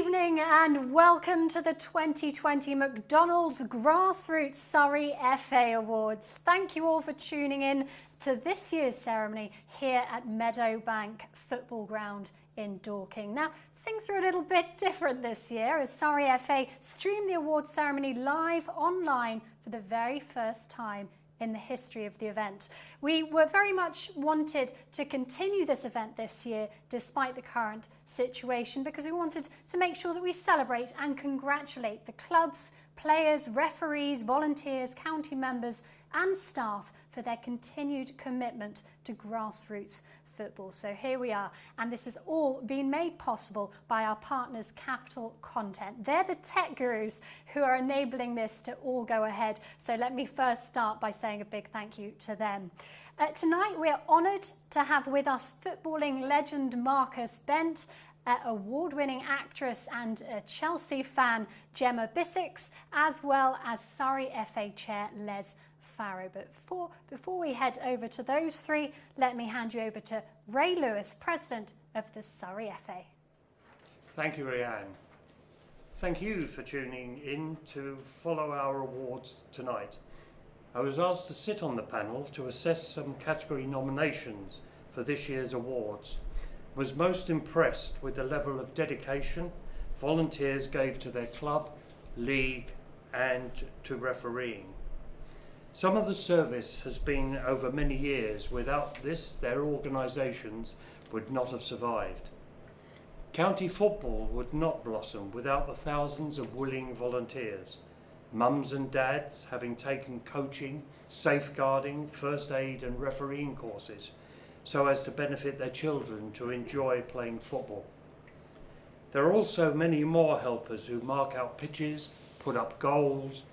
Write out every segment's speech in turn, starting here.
evening and welcome to the 2020 McDonald's Grassroots Surrey FA Awards. Thank you all for tuning in to this year's ceremony here at Meadowbank Football Ground in Dorking. Now, things are a little bit different this year as Surrey FA streamed the awards ceremony live online for the very first time in the history of the event. We were very much wanted to continue this event this year despite the current situation because we wanted to make sure that we celebrate and congratulate the clubs, players, referees, volunteers, county members and staff for their continued commitment to grassroots football. So here we are, and this has all been made possible by our partners Capital Content. They're the tech gurus who are enabling this to all go ahead. So let me first start by saying a big thank you to them. Tonight we are honoured to have with us footballing legend Marcus Bent, award-winning actress and Chelsea fan Gemma Bissix, as well as Surrey FA Chair Les Farrow. But before we head over to those three, let me hand you over to Ray Lewis, President of the Surrey FA. Thank you, Rianne. Thank you for tuning in to follow our awards tonight. I was asked to sit on the panel to assess some category nominations for this year's awards. Was most impressed with the level of dedication volunteers gave to their club, league and to refereeing. Some of the service has been over many years. Without this, their organisations would not have survived. County football would not blossom without the thousands of willing volunteers, mums and dads having taken coaching, safeguarding, first aid and refereeing courses so as to benefit their children to enjoy playing football. There are also many more helpers who mark out pitches, put up goals.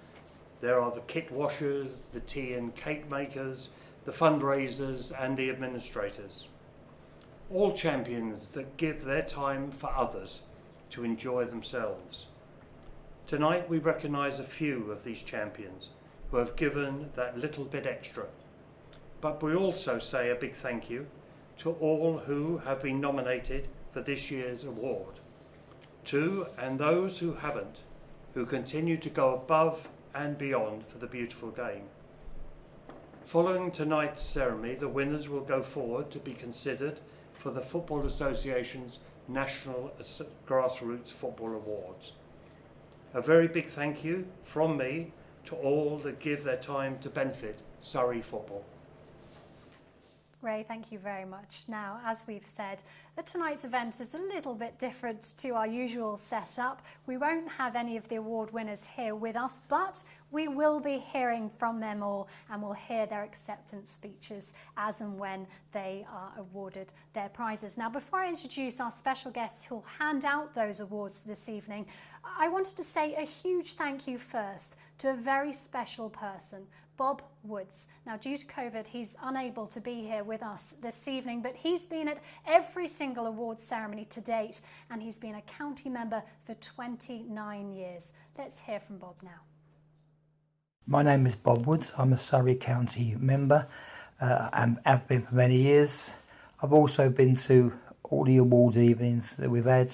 There are the kit washers, the tea and cake makers, the fundraisers and the administrators. All champions that give their time for others to enjoy themselves. Tonight we recognise a few of these champions who have given that little bit extra. But we also say a big thank you to all who have been nominated for this year's award. To and those who haven't, who continue to go above and beyond for the beautiful game. Following tonight's ceremony, the winners will go forward to be considered for the Football Association's National Grassroots Football Awards. A very big thank you from me to all that give their time to benefit Surrey football. Ray, thank you very much. Now, as we've said, tonight's event is a little bit different to our usual setup. We won't have any of the award winners here with us, but we will be hearing from them all and we'll hear their acceptance speeches as and when they are awarded their prizes. Now, before I introduce our special guests who'll hand out those awards this evening, I wanted to say a huge thank you first to a very special person, Bob Woods. Now, due to COVID, he's unable to be here with us this evening, but he's been at every single awards ceremony to date, and he's been a county member for 29 years. Let's hear from Bob now. My name is Bob Woods. I'm a Surrey County member and have been for many years. I've also been to all the awards evenings that we've had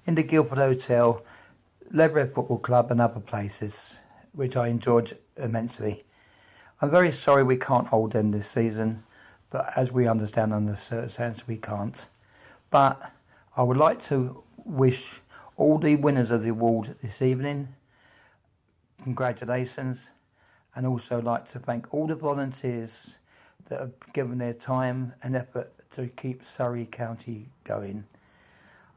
in the Guildford Hotel, Leatherhead Football Club and other places, which I enjoyed immensely. I'm very sorry we can't hold them this season, but as we understand under circumstances we can't. But I would like to wish all the winners of the award this evening congratulations, and also like to thank all the volunteers that have given their time and effort to keep Surrey County going.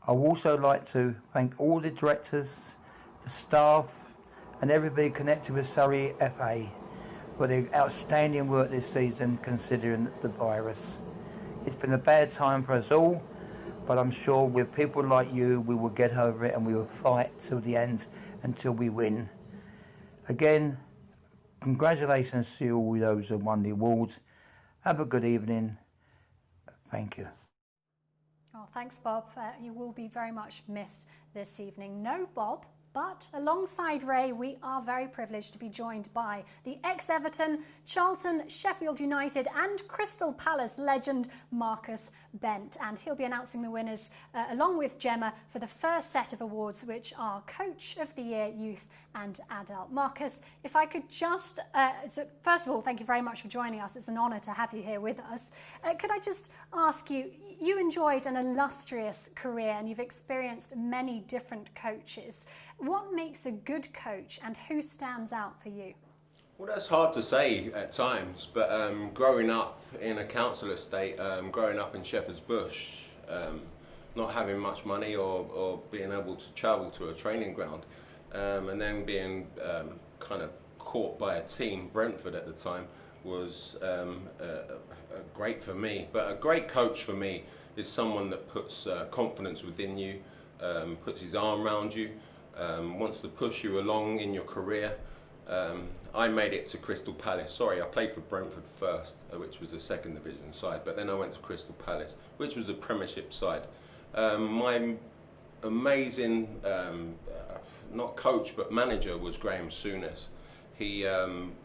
I would also like to thank all the directors, the staff and everybody connected with Surrey FA for the outstanding work this season considering the virus. It's been a bad time for us all, but I'm sure with people like you we will get over it and we will fight till the end until we win. Again, congratulations to all those who won the awards. Have a good evening. Thank you. Oh, thanks, Bob. You will be very much missed this evening. No Bob, But alongside Ray, we are very privileged to be joined by the ex-Everton, Charlton, Sheffield United and Crystal Palace legend Marcus Bent. And he'll be announcing the winners along with Gemma for the first set of awards, which are Coach of the Year, Youth and Adult. Marcus, if I could just, first of all, thank you very much for joining us. It's an honour to have you here with us. Could I just ask you, you enjoyed an illustrious career and you've experienced many different coaches. What makes a good coach and who stands out for you? Well, that's hard to say at times, but growing up in a council estate, growing up in Shepherd's Bush, not having much money or being able to travel to a training ground, and then being kind of caught by a team, Brentford at the time, was great for me. But a great coach for me is someone that puts confidence within you, puts his arm around you, wants to push you along in your career. I made it to Crystal Palace. Sorry, I played for Brentford first, which was a second division side, but then I went to Crystal Palace, which was a Premiership side. My amazing, not coach, but manager was Graham Souness. He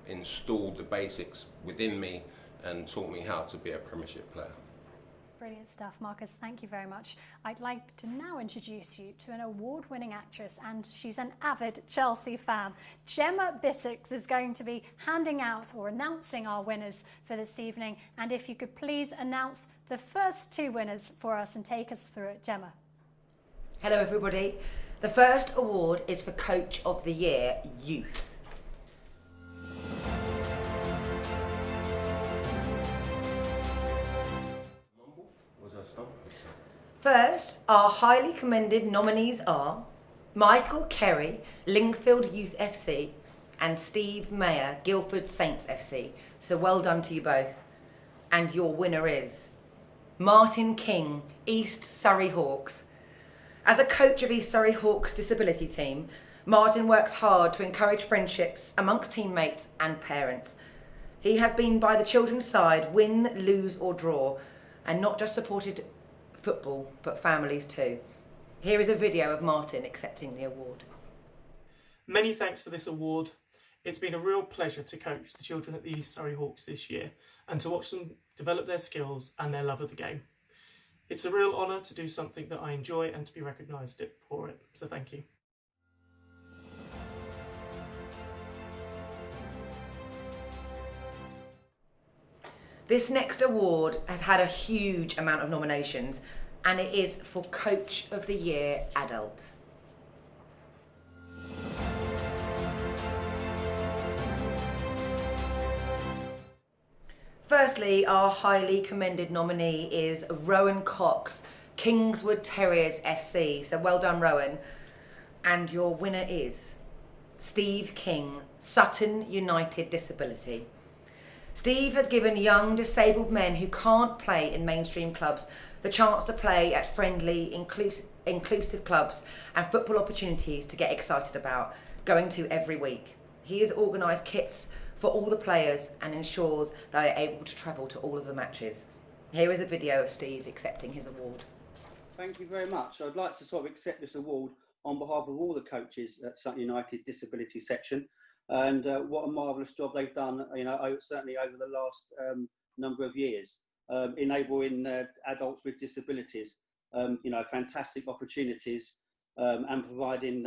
installed the basics within me and taught me how to be a Premiership player. Brilliant stuff, Marcus. Thank you very much. I'd like to now introduce you to an award-winning actress, and she's an avid Chelsea fan. Gemma Bissix is going to be handing out or announcing our winners for this evening. And if you could please announce the first two winners for us and take us through it, Gemma. Hello, everybody. The first award is for Coach of the Year, Youth. First, our highly commended nominees are Michael Kerry, Lingfield Youth FC, and Steve Mayer, Guildford Saints FC. So well done to you both. And your winner is Martin King, East Surrey Hawks. As a coach of East Surrey Hawks disability team, Martin works hard to encourage friendships amongst teammates and parents. He has been by the children's side, win, lose or draw, and not just supported football, but families too. Here is a video of Martin accepting the award. Many thanks for this award. It's been a real pleasure to coach the children at the East Surrey Hawks this year and to watch them develop their skills and their love of the game. It's a real honour to do something that I enjoy and to be recognised for it, so thank you. This next award has had a huge amount of nominations, and it is for Coach of the Year Adult. Firstly, our highly commended nominee is Rowan Cox, Kingswood Terriers FC. So well done, Rowan. And your winner is Steve King, Sutton United Disability. Steve has given young disabled men who can't play in mainstream clubs the chance to play at friendly, inclusive clubs and football opportunities to get excited about, going to every week. He has organised kits for all the players and ensures they are able to travel to all of the matches. Here is a video of Steve accepting his award. Thank you very much. I'd like to sort of accept this award on behalf of all the coaches at Sutton United Disability Section. And what a marvellous job they've done, certainly over the last number of years, enabling adults with disabilities, fantastic opportunities and providing,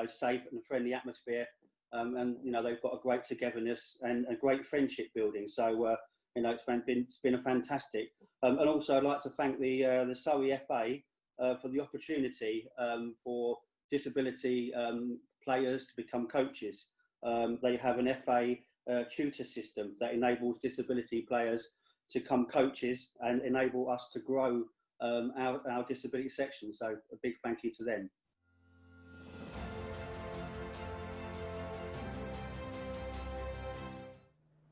safe and friendly atmosphere. And they've got a great togetherness and a great friendship building. So, it's been a fantastic. And also I'd like to thank the Surrey FA for the opportunity for disability players to become coaches. They have an FA tutor system that enables disability players to become coaches and enable us to grow our disability section. So a big thank you to them.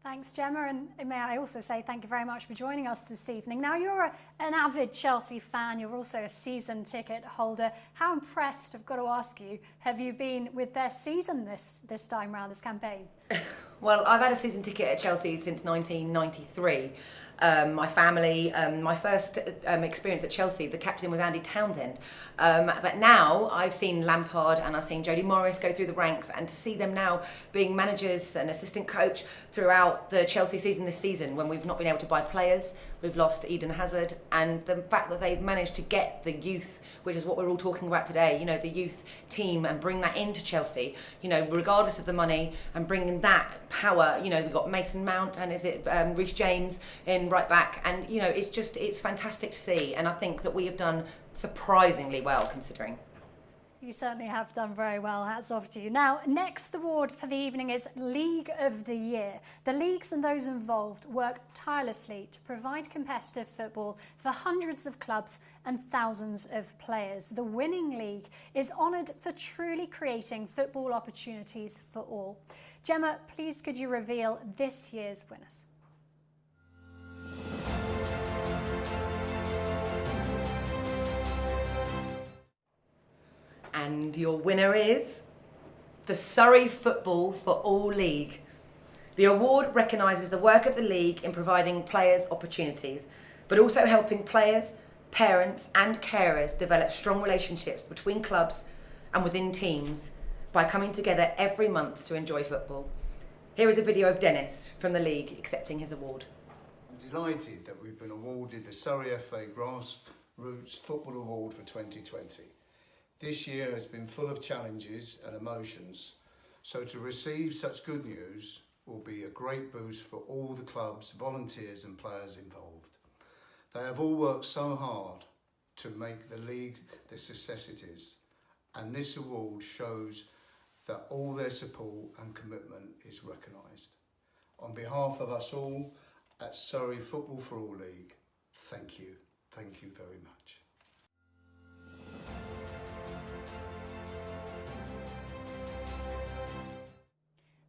Thanks, Gemma, and may I also say thank you very much for joining us this evening. Now, you're an avid Chelsea fan, you're also a season ticket holder. How impressed, I've got to ask you, have you been with their season this time round, this campaign? Well, I've had a season ticket at Chelsea since 1993. My family, my first experience at Chelsea, the captain was Andy Townsend. But now I've seen Lampard and I've seen Jody Morris go through the ranks, and to see them now being managers and assistant coach throughout the Chelsea season this season, when we've not been able to buy players, we've lost Eden Hazard, and the fact that they've managed to get the youth, which is what we're all talking about today, you know, the youth team, and bring that into Chelsea, you know, regardless of the money, and bringing that power. You know, we've got Mason Mount and Reece James in right back, and you know, it's fantastic to see, and I think that we have done surprisingly well considering. You certainly have done very well. Hats off to you. Now, next award for the evening is League of the Year. The leagues and those involved work tirelessly to provide competitive football for hundreds of clubs and thousands of players. The winning league is honoured for truly creating football opportunities for all. Gemma, please could you reveal this year's winners? And your winner is the Surrey Football for All League. The award recognises the work of the league in providing players opportunities, but also helping players, parents and carers develop strong relationships between clubs and within teams by coming together every month to enjoy football. Here is a video of Dennis from the league accepting his award. I'm delighted that we've been awarded the Surrey FA Grassroots Football Award for 2020. This year has been full of challenges and emotions, so to receive such good news will be a great boost for all the clubs, volunteers and players involved. They have all worked so hard to make the league the success it is, and this award shows that all their support and commitment is recognised. On behalf of us all at Surrey Football for All League, thank you very much.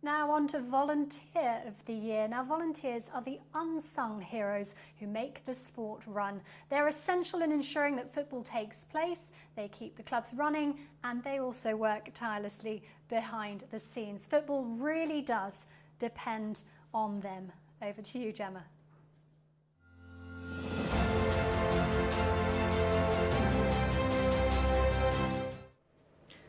Now on to Volunteer of the Year. Now, volunteers are the unsung heroes who make the sport run. They're essential in ensuring that football takes place, they keep the clubs running, and they also work tirelessly behind the scenes. Football really does depend on them. Over to you, Gemma.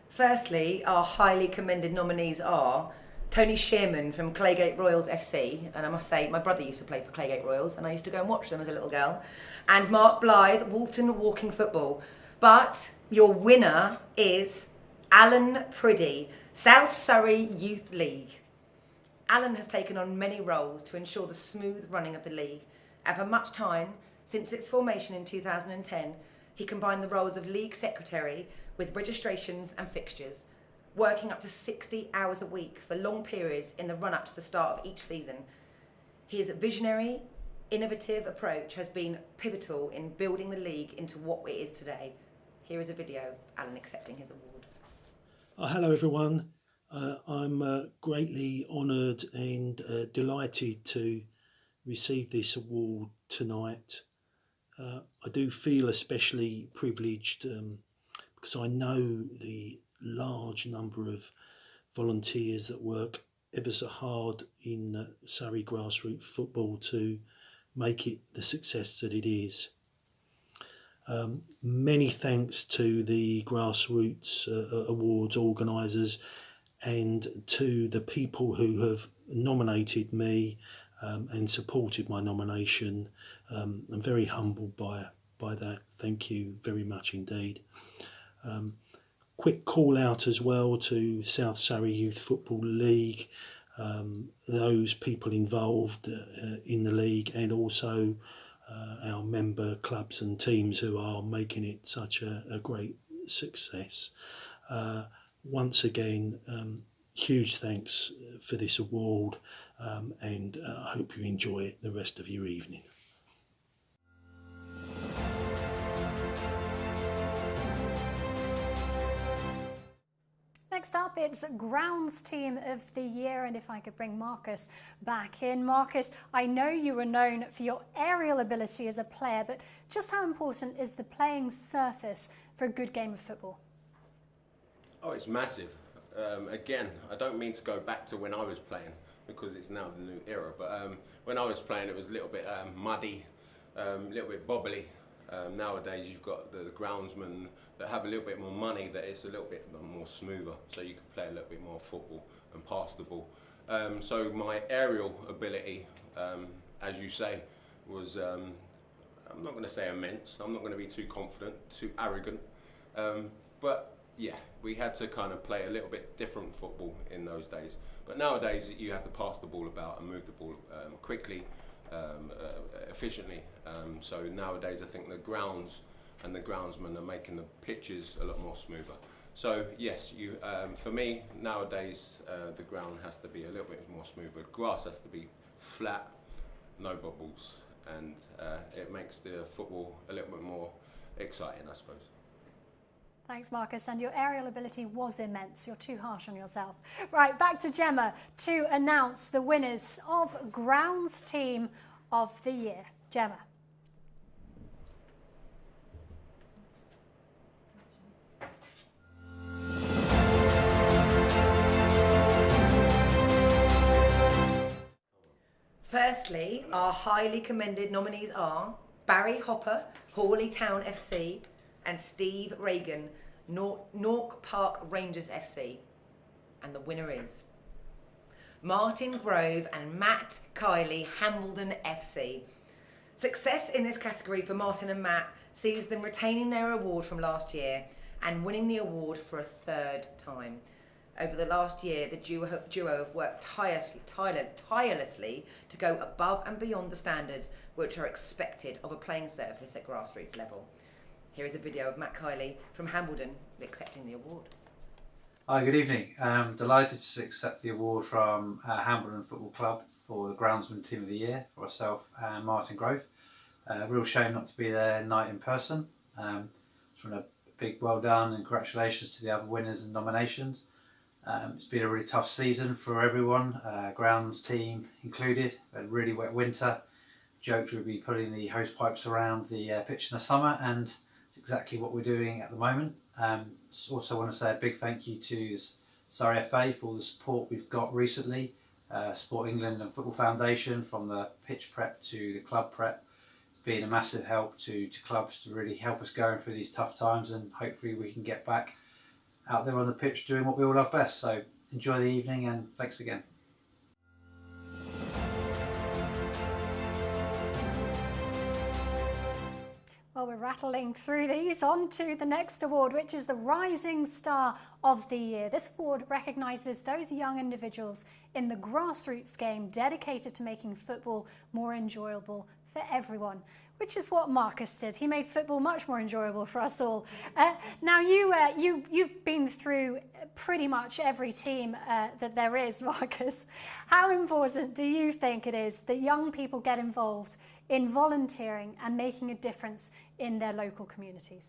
Firstly, our highly commended nominees are Tony Shearman from Claygate Royals FC, and I must say my brother used to play for Claygate Royals and I used to go and watch them as a little girl, and Mark Blythe, Walton Walking Football. But your winner is Alan Priddy, South Surrey Youth League. Alan has taken on many roles to ensure the smooth running of the league, and for much time, since its formation in 2010, he combined the roles of league secretary with registrations and fixtures, working up to 60 hours a week for long periods in the run-up to the start of each season. His visionary, innovative approach has been pivotal in building the league into what it is today. Here is a video of Alan accepting his award. Hello everyone. I'm greatly honoured and delighted to receive this award tonight. I do feel especially privileged because I know the large number of volunteers that work ever so hard in Surrey grassroots football to make it the success that it is. Many thanks to the Grassroots Awards organisers and to the people who have nominated me and supported my nomination. I'm very humbled by that. Thank you very much indeed. Quick call out as well to South Surrey Youth Football League, those people involved in the league, and also our member clubs and teams who are making it such a great success. Once again, huge thanks for this award, and I hope you enjoy it the rest of your evening. Next up, it's Grounds Team of the Year, and if I could bring Marcus back in. Marcus, I know you were known for your aerial ability as a player, but just how important is the playing surface for a good game of football? Oh, it's massive. Again, I don't mean to go back to when I was playing, because it's now the new era. But when I was playing, it was a little bit muddy, a little bit bobbly. Nowadays, you've got the groundsmen that have a little bit more money, that it's a little bit more smoother, so you can play a little bit more football and pass the ball. So my aerial ability, as you say, was, I'm not going to say immense, I'm not going to be too confident, too arrogant, but yeah, we had to kind of play a little bit different football in those days. But nowadays, you have to pass the ball about and move the ball quickly, efficiently. So nowadays, I think the grounds and the groundsmen are making the pitches a lot more smoother. So yes, for me nowadays, the ground has to be a little bit more smoother. Grass has to be flat, no bubbles, and it makes the football a little bit more exciting, I suppose. Thanks, Marcus. And your aerial ability was immense. You're too harsh on yourself. Right, back to Gemma to announce the winners of Grounds Team of the Year. Gemma. Firstly, our highly commended nominees are Barry Hopper, Hawley Town FC, and Steve Reagan, Nork Park Rangers FC. And the winner is Martin Grove and Matt Kiley, Hambledon FC. Success in this category for Martin and Matt sees them retaining their award from last year and winning the award for a third time. Over the last year, the duo have worked tirelessly to go above and beyond the standards which are expected of a playing surface at grassroots level. Here is a video of Matt Kiley from Hambledon accepting the award. Hi, good evening. I'm delighted to accept the award from Hambledon Football Club for the Groundsman Team of the Year for myself and Martin Grove. Real shame not to be there tonight in person. Just want a big well done and congratulations to the other winners and nominations. It's been a really tough season for everyone, grounds team included. A really wet winter. Joked we'd be putting the hose pipes around the pitch in the summer, and it's exactly what we're doing at the moment. Just also want to say a big thank you to Surrey FA for all the support we've got recently. Sport England and Football Foundation, from the pitch prep to the club prep. It's been a massive help to clubs to really help us going through these tough times, and hopefully we can get back out there on the pitch doing what we all love best. So enjoy the evening and thanks again. Well, we're rattling through these. On to the next award, which is the Rising Star of the Year. This award recognises those young individuals in the grassroots game dedicated to making football more enjoyable for everyone, which is what Marcus did. He made football much more enjoyable for us all. Now, you've been through pretty much every team that there is, Marcus. How important do you think it is that young people get involved in volunteering and making a difference in their local communities?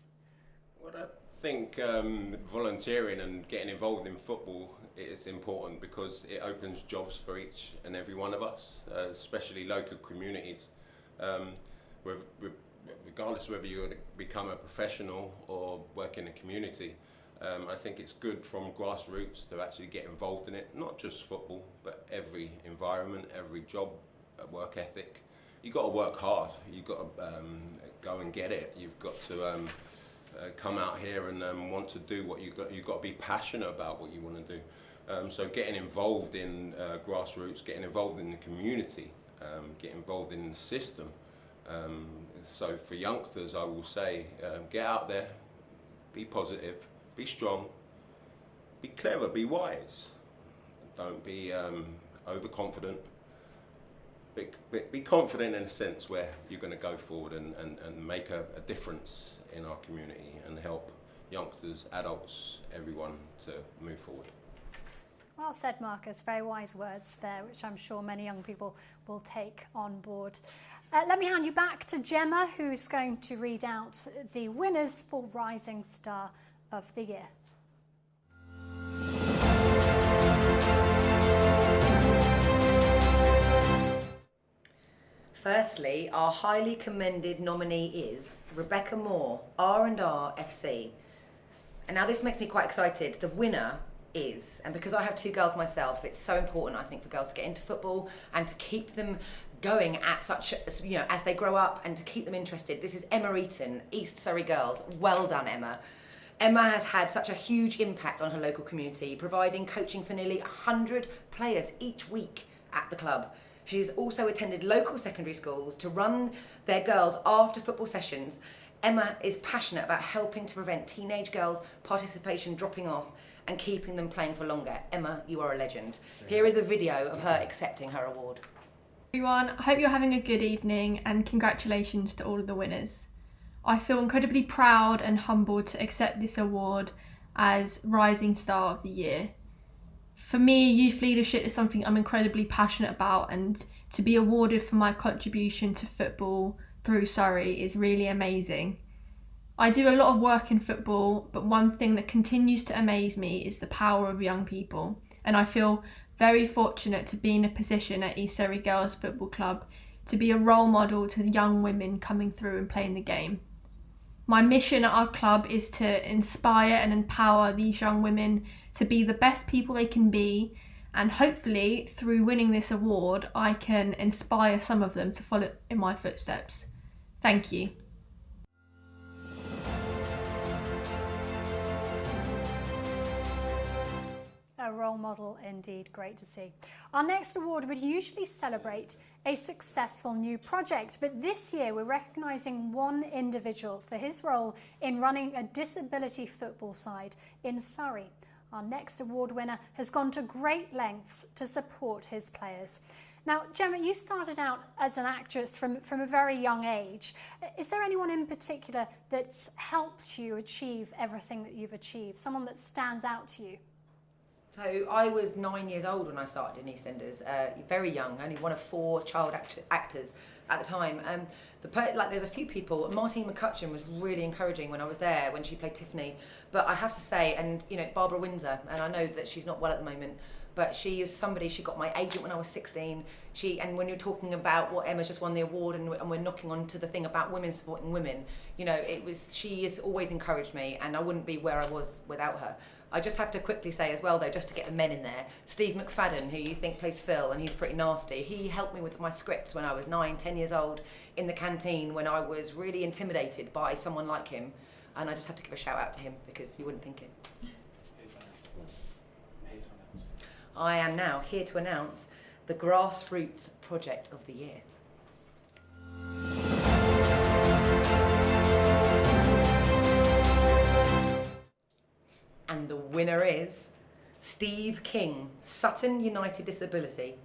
Well, I think volunteering and getting involved in football is important because it opens jobs for each and every one of us, especially local communities. Regardless whether you're to become a professional or work in a community, I think it's good from grassroots to actually get involved in it, not just football, but every environment, every job, work ethic. You've got to work hard, you've got to go and get it, you've got to come out here and want to do what you've got to be passionate about what you want to do. So getting involved in grassroots, getting involved in the community, getting involved in the system. So for youngsters, I will say, get out there, be positive, be strong, be clever, be wise. Don't be overconfident. Be confident in a sense where you're going to go forward and make a difference in our community and help youngsters, adults, everyone to move forward. Well said, Marcus. Very wise words there, which I'm sure many young people will take on board. Let me hand you back to Gemma, who's going to read out the winners for Rising Star of the Year. Firstly, our highly commended nominee is Rebecca Moore, R&R FC. And now this makes me quite excited. The winner is, and because I have 2 girls myself, it's so important, I think, for girls to get into football and to keep them going at such, you know, as they grow up, and to keep them interested. This is Emma Eaton, East Surrey Girls. Well done, Emma. Emma has had such a huge impact on her local community, providing coaching for nearly 100 players each week at the club. She's also attended local secondary schools to run their girls after football sessions. Emma is passionate about helping to prevent teenage girls' participation dropping off and keeping them playing for longer. Emma, you are a legend. Here is a video of her accepting her award. Everyone, I hope you're having a good evening, and congratulations to all of the winners. I feel incredibly proud and humbled to accept this award as Rising Star of the Year. For me, youth leadership is something I'm incredibly passionate about, and to be awarded for my contribution to football through Surrey is really amazing. I do a lot of work in football, but one thing that continues to amaze me is the power of young people, and I feel very fortunate to be in a position at East Surrey Girls Football Club to be a role model to young women coming through and playing the game. My mission at our club is to inspire and empower these young women to be the best people they can be, and hopefully through winning this award I can inspire some of them to follow in my footsteps. Thank you. A role model indeed, great to see. Our next award would usually celebrate a successful new project, but this year we're recognising one individual for his role in running a disability football side in Surrey. Our next award winner has gone to great lengths to support his players. Now, Gemma, you started out as an actress from a very young age. Is there anyone in particular that's helped you achieve everything that you've achieved? Someone that stands out to you? So I was 9 years old when I started in EastEnders, very young, only one of 4 child actors at the time. There's a few people. Martine McCutcheon was really encouraging when I was there, when she played Tiffany. But I have to say, and you know, Barbara Windsor, and I know that she's not well at the moment, but she is somebody. She got my agent when I was 16. And when you're talking about what Emma's just won the award, and we're knocking on to the thing about women supporting women, you know, she has always encouraged me, and I wouldn't be where I was without her. I just have to quickly say as well, though, just to get the men in there, Steve McFadden, who you think plays Phil, and he's pretty nasty, he helped me with my script when I was 9, 10 years old in the canteen when I was really intimidated by someone like him. And I just have to give a shout out to him because you wouldn't think it. I am now here to announce the Grassroots Project of the Year. And the winner is Steve King, Sutton United Disability.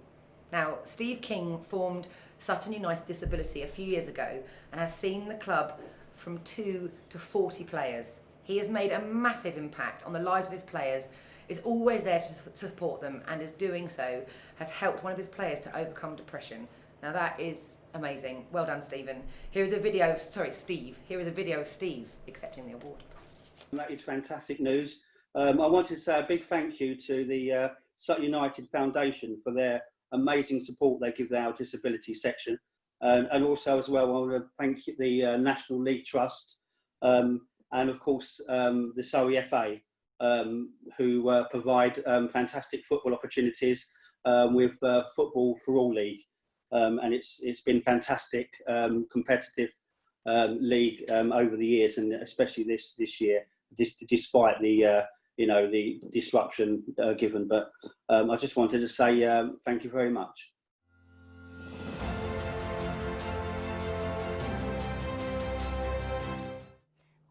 Now, Steve King formed Sutton United Disability a few years ago and has seen the club from 2 to 40 players. He has made a massive impact on the lives of his players, is always there to support them, and is doing so has helped one of his players to overcome depression. Now that is amazing. Well done, Stephen. Here is a video of, Steve. Here is a video of Steve accepting the award. That is fantastic news. I wanted to say a big thank you to the Sutton United Foundation for their amazing support they give our disability section. And also as well, I want to thank the National League Trust and of course the Surrey FA who provide fantastic football opportunities with Football for All League. And it's been fantastic competitive league over the years, and especially this year, despite the the disruption given. But I just wanted to say thank you very much.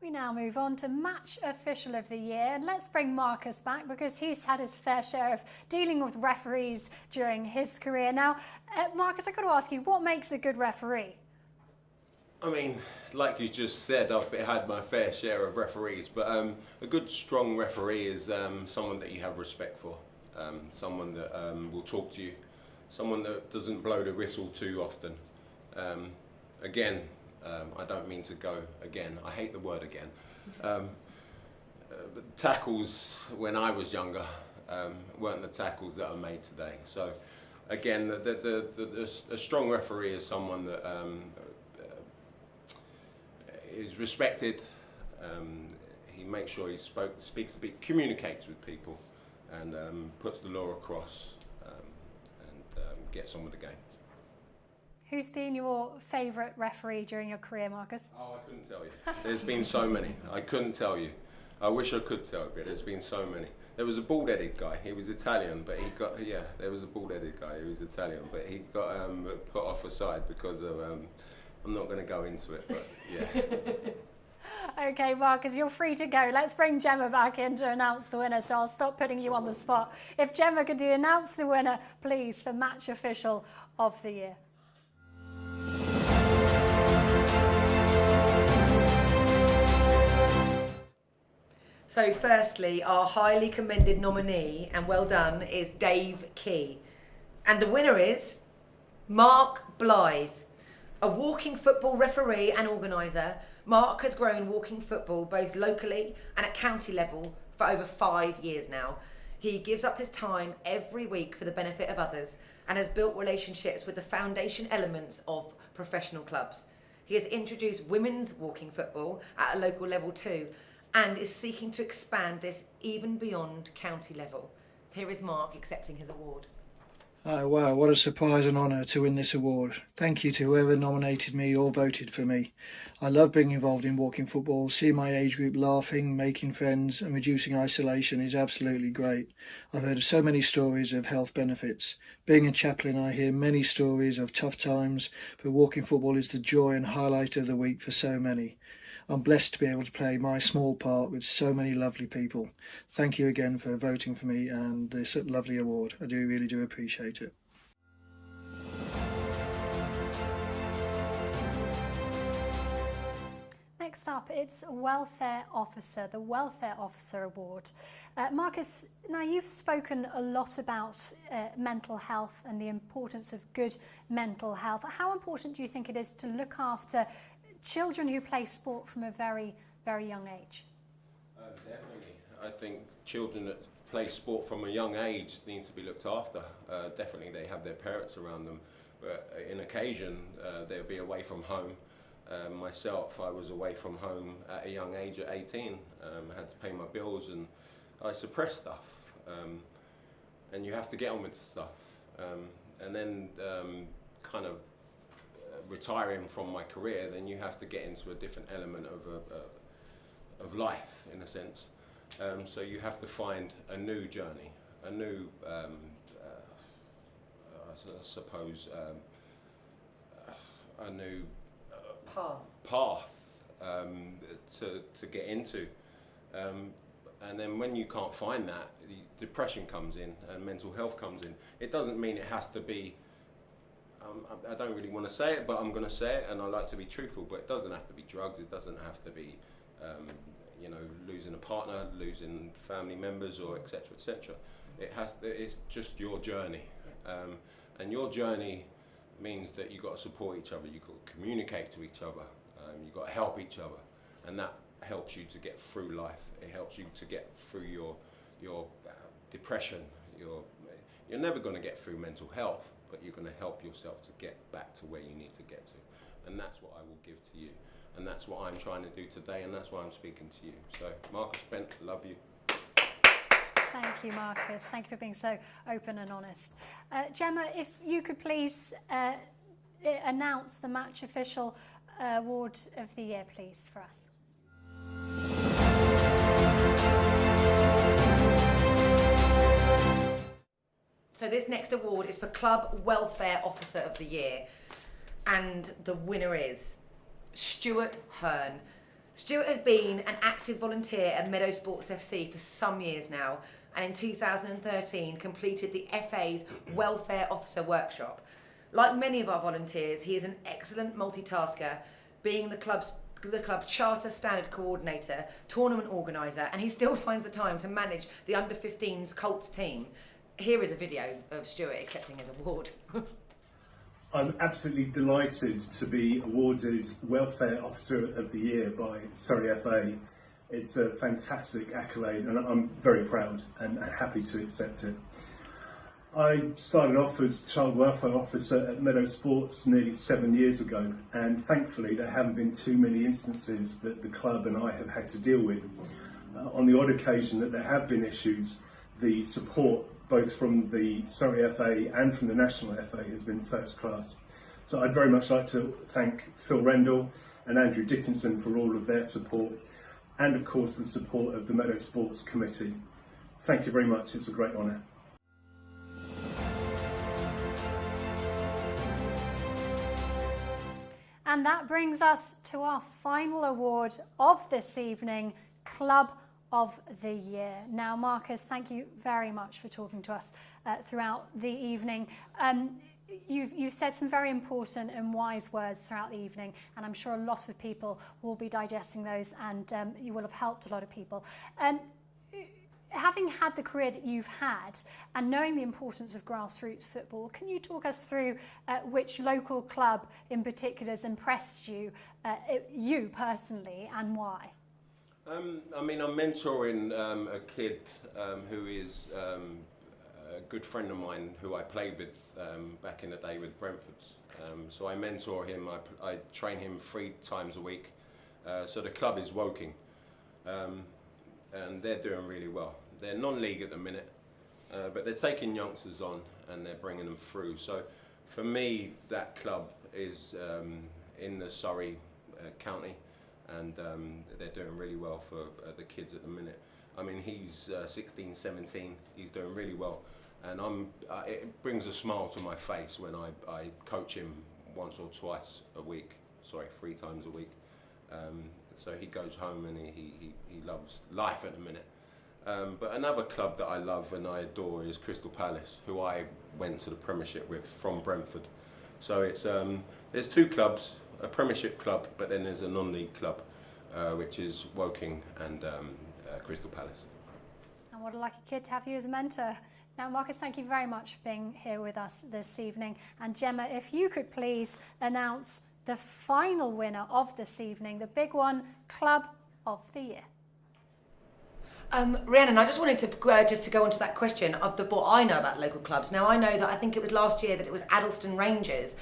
We now move on to Match Official of the Year, and let's bring Marcus back because he's had his fair share of dealing with referees during his career. Now, Marcus, I've got to ask you, what makes a good referee? I mean, like you just said, I've had my fair share of referees, but a good, strong referee is someone that you have respect for, someone that will talk to you, someone that doesn't blow the whistle too often. Again, I don't mean to go again, I hate the word again. Tackles when I was younger weren't the tackles that are made today. So again, a strong referee is someone that is respected. He makes sure he speaks to people, communicates with people, and puts the law across and gets on with the game. Who's been your favourite referee during your career, Marcus? Oh, I couldn't tell you. There's been so many. I couldn't tell you. I wish I could tell you, but there's been so many. There was a bald-headed guy. He was Italian, but he got, yeah, there was a bald-headed guy. He was Italian, but he got put off aside because of, I'm not going to go into it, but yeah. Okay, Marcus, you're free to go. Let's bring Gemma back in to announce the winner, so I'll stop putting you on the spot. If Gemma could announce the winner, please, for Match Official of the Year. So firstly, our highly commended nominee, and well done, is Dave Key. And the winner is Mark Blythe. A walking football referee and organiser, Mark has grown walking football both locally and at county level for over 5 years now. He gives up his time every week for the benefit of others and has built relationships with the foundation elements of professional clubs. He has introduced women's walking football at a local level too, and is seeking to expand this even beyond county level. Here is Mark accepting his award. Oh, wow, what a surprise and honour to win this award. Thank you to whoever nominated me or voted for me. I love being involved in walking football. Seeing my age group laughing, making friends and reducing isolation is absolutely great. I've heard so many stories of health benefits. Being a chaplain, I hear many stories of tough times, but walking football is the joy and highlight of the week for so many. I'm blessed to be able to play my small part with so many lovely people. Thank you again for voting for me and this lovely award. I really do appreciate it. Next up, it's Welfare Officer, the Welfare Officer Award. Marcus, now you've spoken a lot about mental health and the importance of good mental health. How important do you think it is to look after children who play sport from a very, very young age? Definitely. I think children that play sport from a young age need to be looked after. Definitely they have their parents around them, but in occasion they'll be away from home. Myself, I was away from home at a young age at 18. I had to pay my bills and I suppressed stuff. And you have to get on with stuff. And then kind of retiring from my career, then you have to get into a different element of life, in a sense. So you have to find a new journey, a new, I suppose, a new path to get into. And then when you can't find that, depression comes in and mental health comes in. It doesn't mean it has to be, I don't really want to say it, but I'm going to say it, and I like to be truthful, but it doesn't have to be drugs, it doesn't have to be you know, losing a partner, losing family members, or etc., etc. It's just your journey. And your journey means that you've got to support each other, you've got to communicate to each other, you've got to help each other, and that helps you to get through life. It helps you to get through your depression. You're never going to get through mental health, but you're going to help yourself to get back to where you need to get to. And that's what I will give to you. And that's what I'm trying to do today, and that's why I'm speaking to you. So, Marcus Bent, love you. Thank you, Marcus. Thank you for being so open and honest. Gemma, if you could please announce the Match Official Award of the Year, please, for us. So this next award is for Club Welfare Officer of the Year, and the winner is Stuart Hearn. Stuart has been an active volunteer at Meadow Sports FC for some years now, and in 2013 completed the FA's Welfare Officer Workshop. Like many of our volunteers, he is an excellent multitasker, being the club charter standard coordinator, tournament organiser, and he still finds the time to manage the under-15s Colts team. Here is a video of Stuart accepting his award. I'm absolutely delighted to be awarded Welfare Officer of the Year by Surrey FA. It's a fantastic accolade and I'm very proud and happy to accept it. I started off as Child Welfare Officer at Meadow Sports nearly 7 years ago, and thankfully there haven't been too many instances that the club and I have had to deal with. On the odd occasion that there have been issues, the support both from the Surrey FA and from the National FA has been first class. So I'd very much like to thank Phil Rendell and Andrew Dickinson for all of their support, and of course the support of the Meadow Sports Committee. Thank you very much, it's a great honour. And that brings us to our final award of this evening, Club of the Year. Now, Marcus, thank you very much for talking to us throughout the evening. You've said some very important and wise words throughout the evening, and I'm sure a lot of people will be digesting those, and you will have helped a lot of people. Having had the career that you've had and knowing the importance of grassroots football, can you talk us through which local club in particular has impressed you, you personally, and why? I mean, I'm mentoring a kid who is a good friend of mine who I played with back in the day with Brentford. So I mentor him, I train him 3 times a week. So the club is Woking. And they're doing really well. They're non-league at the minute, but they're taking youngsters on and they're bringing them through. So for me, that club is in the Surrey county, and they're doing really well for the kids at the minute. I mean, he's 16, 17, he's doing really well. And it brings a smile to my face when I coach him once or twice a week, 3 times a week. So he goes home and he loves life at the minute. But another club that I love and I adore is Crystal Palace, who I went to the Premiership with from Brentford. So it's there's 2 clubs, a Premiership club, but then there's a non-league club, which is Woking and Crystal Palace. And what a lucky kid to have you as a mentor. Now, Marcus, thank you very much for being here with us this evening. And Gemma, if you could please announce the final winner of this evening, the big one, Club of the Year. Rhiannon, I just wanted to go on to that question of what I know about local clubs. Now, I know that I think it was last year that it was Addlestone Rangers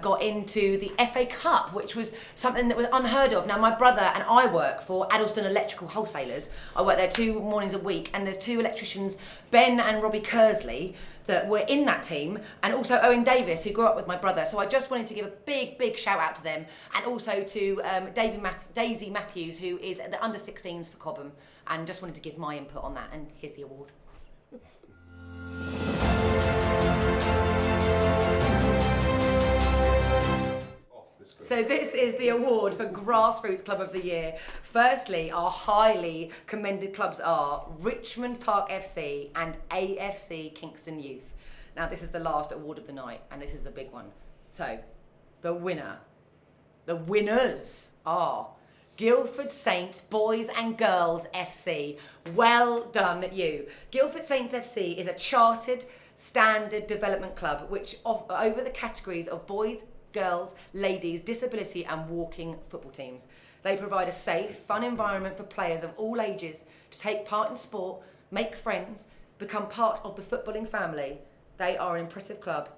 got into the FA Cup, which was something that was unheard of. Now, my brother and I work for Addlestone Electrical Wholesalers. I work there 2 mornings a week, and there's 2 electricians, Ben and Robbie Kersley, that were in that team, and also Owen Davis, who grew up with my brother. So I just wanted to give a big shout out to them, and also to Daisy Matthews, who is at the under-16s for Cobham, and just wanted to give my input on that, and here's the award. So this is the award for Grassroots Club of the Year. Firstly, our highly commended clubs are Richmond Park FC and AFC Kingston Youth. Now this is the last award of the night, and this is the big one. So, the winners are Guildford Saints Boys and Girls FC. Well done, you. Guildford Saints FC is a chartered standard development club which over the categories of boys, girls, ladies, disability and walking football teams. They provide a safe, fun environment for players of all ages to take part in sport, make friends, become part of the footballing family. They are an impressive club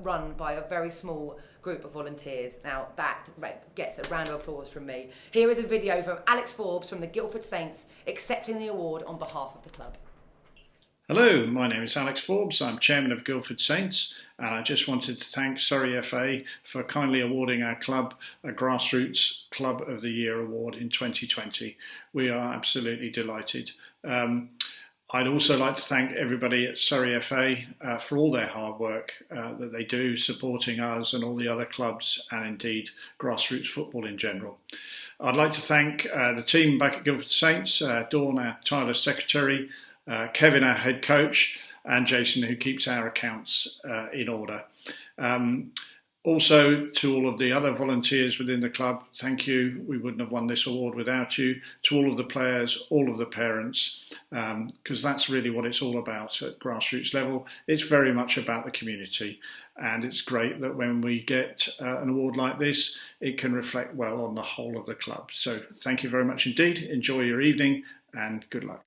run by a very small group of volunteers. Now that gets a round of applause from me. Here is a video from Alex Forbes from the Guildford Saints accepting the award on behalf of the club. Hello, my name is Alex Forbes. I'm chairman of Guildford Saints, and I just wanted to thank Surrey FA for kindly awarding our club a Grassroots Club of the Year award in 2020. We are absolutely delighted. I'd also like to thank everybody at Surrey FA for all their hard work that they do supporting us and all the other clubs, and indeed grassroots football in general. I'd like to thank the team back at Guildford Saints, Dawn, our tireless secretary, Kevin, our head coach, and Jason, who keeps our accounts in order. Also, to all of the other volunteers within the club, thank you. We wouldn't have won this award without you. To all of the players, all of the parents, because that's really what it's all about at grassroots level. It's very much about the community, and it's great that when we get an award like this, it can reflect well on the whole of the club. So thank you very much indeed. Enjoy your evening and good luck.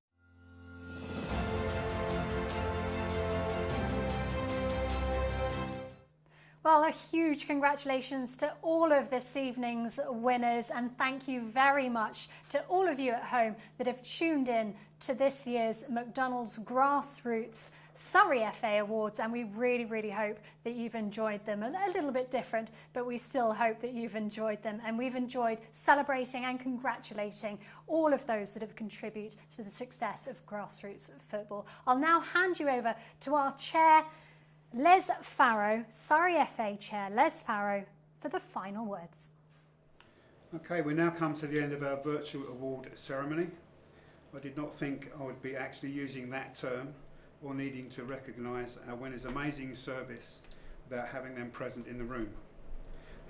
Well, a huge congratulations to all of this evening's winners, and thank you very much to all of you at home that have tuned in to this year's McDonald's Grassroots Surrey FA Awards, and we really, really hope that you've enjoyed them. A little bit different, but we still hope that you've enjoyed them, and we've enjoyed celebrating and congratulating all of those that have contributed to the success of grassroots football. I'll now hand you over to our chair, Les Farrow, Surrey FA Chair Les Farrow, for the final words. Okay, we now come to the end of our virtual award ceremony. I did not think I would be actually using that term or needing to recognise our winners' amazing service without having them present in the room.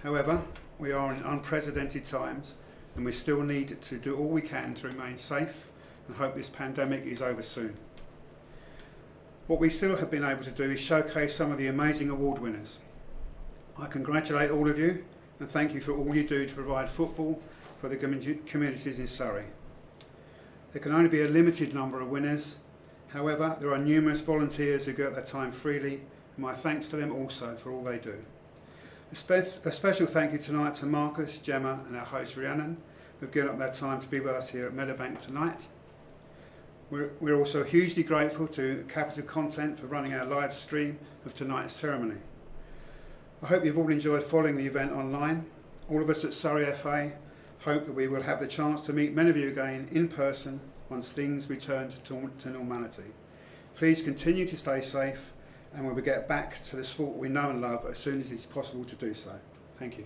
However, we are in unprecedented times and we still need to do all we can to remain safe and hope this pandemic is over soon. What we still have been able to do is showcase some of the amazing award winners. I congratulate all of you and thank you for all you do to provide football for the communities in Surrey. There can only be a limited number of winners. However, there are numerous volunteers who give their time freely, and my thanks to them also for all they do. A special thank you tonight to Marcus, Gemma and our host Rhiannon, who have given up their time to be with us here at Meadowbank tonight. We're also hugely grateful to Capital Content for running our live stream of tonight's ceremony. I hope you've all enjoyed following the event online. All of us at Surrey FA hope that we will have the chance to meet many of you again in person once things return to normality. Please continue to stay safe and we will get back to the sport we know and love as soon as it's possible to do so. Thank you.